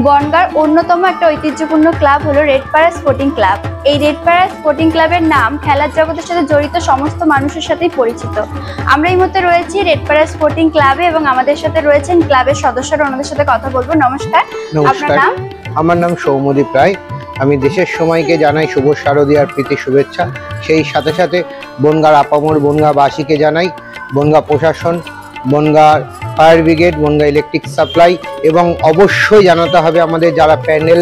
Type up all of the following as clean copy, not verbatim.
বনগাঁর অন্যতম একটা ঐতিহ্যপূর্ণ ক্লাব হলো রেডপাড়া স্পোর্টিং ক্লাব। এই রেডপাড়া স্পোর্টিং ক্লাবের নাম খেলার জগতের সাথে জড়িত সমস্ত মানুষের সাথেই পরিচিত। আমরা এই মুহূর্তে রয়েছি রেডপাড়া স্পোর্টিং ক্লাবে এবং আমাদের সাথে রয়েছেন ক্লাবের সদস্যরা, ওনাদের সাথে কথা বলবো। নমস্কার, আপনার নাম? আমার নাম সৌম্যদীপ রায়। আমি দেশের সময়কে জানাই শুভ শারদীয়ার প্রীতি শুভেচ্ছা। সেই সাথে সাথে বনগাঁর আপামর বনগাঁবাসীকে জানাই, বনগাঁ প্রশাসন, Bongaon fire brigade, Bongaon electric supply এবং অবশ্যই জানাতে হবে আমাদের যারা প্যান্ডেল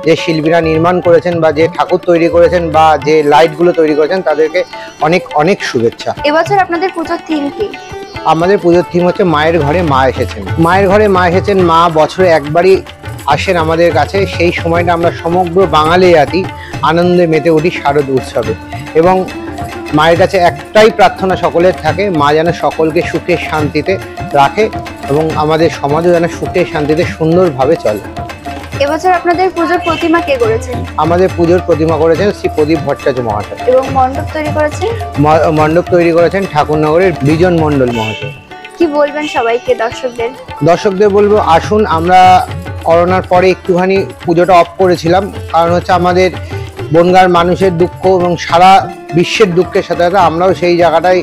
যে শিল্পীরা নির্মাণ করেছেন বা যে ঠাকুর তৈরি করেছেন বা যে লাইটগুলো তৈরি করেছেন তাদেরকে অনেক অনেক শুভেচ্ছা। এবছর আপনাদের পুজোর থিম কি? আমাদের পুজোর থিম হচ্ছে মায়ের ঘরে মা এসেছেন। মায়ের ঘরে মা এসেছেন, মা বছরে একবারই আসেন আমাদের কাছে। সেই সময়টা আমরা সমগ্র বাঙালি জাতি আনন্দে মেতে উঠি শারদ উৎসবে। এবং মায়ের কাছে একটাই প্রার্থনা সকলের থাকে, মা যেন সকলকে সুখে শান্তিতে রাখে এবং আমাদের সমাজও যেন সুখে শান্তিতে সুন্দরভাবে চলে। এবছর আপনাদের পুজোর প্রতিমা কে করেছেন? আমাদের পুজোর প্রতিমা করেছেন শ্রী প্রদীপ ভট্টাচার্য মহাশয় এবং মণ্ডপ তৈরি করেছেন? মণ্ডপ তৈরি করেছেন ঠাকুরনগরের বিজন মণ্ডল মহাশয়। কি বলবেন সবাইকে, দর্শকদের বলবো আসুন। আমরা করোনার পরে একটুখানি পুজোটা অফ করেছিলাম, কারণ হচ্ছে আমাদের বনগাঁর মানুষের দুঃখ এবং সারা বিশ্বের দুঃখের সাথে সাথে আমরাও সেই জায়গাটায়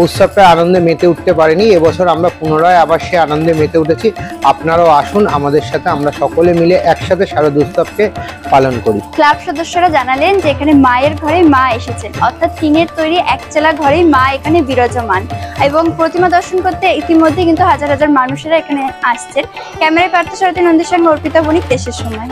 উৎসবটা আনন্দে মেতে উঠতে পারিনি। এবছর আমরা পুনরায় আবার সে আনন্দে মেতে উঠেছি। আপনারাও আসুন আমাদের সাথে, আমরা সকলে মিলে একসাথে শারদ উৎসবকে পালন করি। ক্লাব সদস্যরা জানালেন যে এখানে মায়ের ঘরে মা এসেছেন, অর্থাৎ টিনের তৈরি একচালা ঘরেই মা এখানে বিরাজমান এবং প্রতিমা দর্শন করতে ইতিমধ্যে কিন্তু হাজার হাজার মানুষেরা এখানে আসছেন। ক্যামেরায় পার্থসারথী নন্দীর সঙ্গে অর্পিতা বণিক, দেশের সময়।